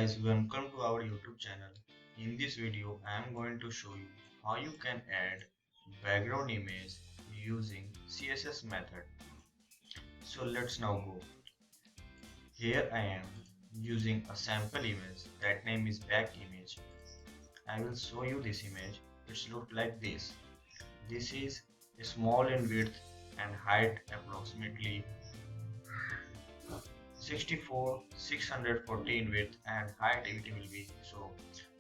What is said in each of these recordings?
guys, welcome to our YouTube channel. In this video, I am going to show you how you can add background image using CSS method. So let's now go. Here I am using a sample image, that name is back image. I will show you this image. It's look like this. This is small in width and height approximately 64, 614 width and height it will be so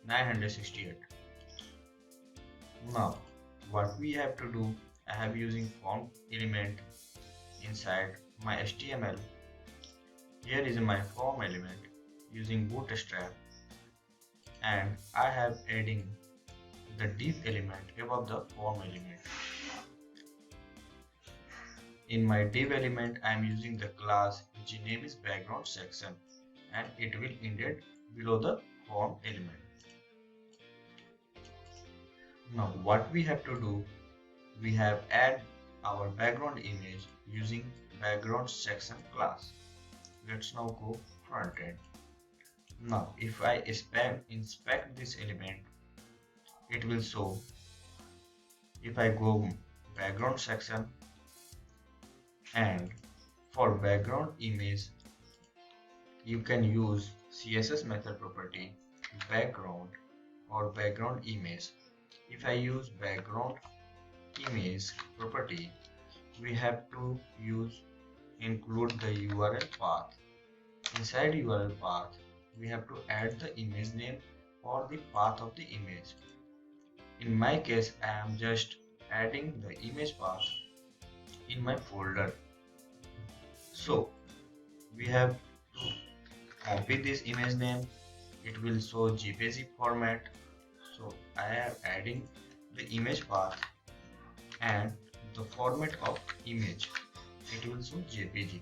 968. Now what we have to do, I have using form element inside my HTML. Here is my form element using bootstrap, and I have adding the div element above the form element. In my div element I am using the class which name is background section, and it will indent below the form element. Now what we have to do, we have add our background image using background section class. Let's now go front end. Now if I inspect this element, it will show. If I go background section, and for background image you can use CSS method property background or background image. If I use background image property, we have to include the URL path. Inside URL path we have to add the image name or the path of the image. In my case I am just adding the image path in my folder. So we have to copy this image name. It will show JPG format. So I am adding the image path and the format of image. It will show JPG.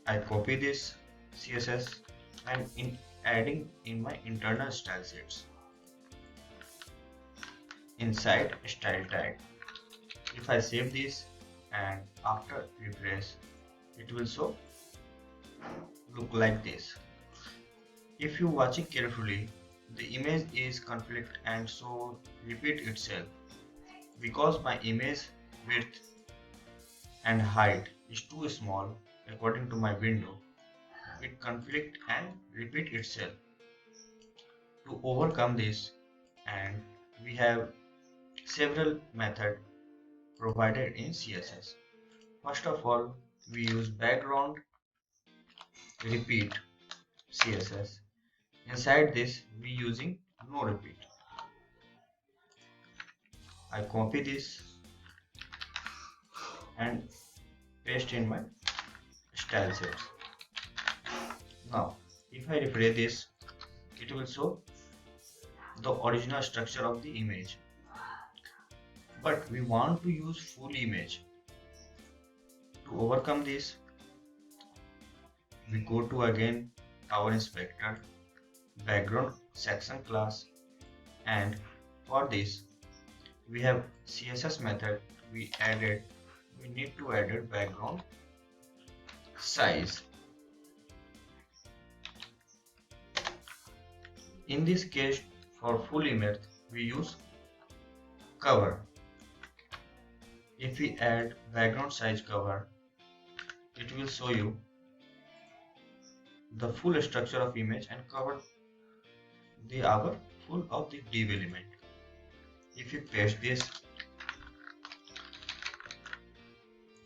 I copy this CSS and adding in my internal style sheets. Inside style tag, if I save this and after refresh, it will show look like this. If you watch it carefully, the image is conflict and so repeat itself. Because my image width and height is too small according to my window, it conflict and repeat itself. To overcome this, and we have several methods provided in CSS. First of all, we use background repeat CSS. Inside this we using no repeat. I copy this and paste in my style sheets. Now if I refresh this, it will show the original structure of the image, but we want to use full image. To overcome this, we go to again our inspector background section class, and for this we have CSS method. We need to add a background size. In this case, for full image we use cover. If we add background size cover, it will show you the full structure of image and cover the our full of the div element. If you paste this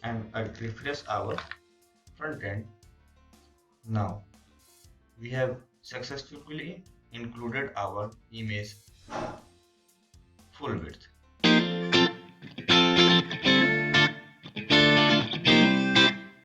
and refresh our front end, now we have successfully included our image full width.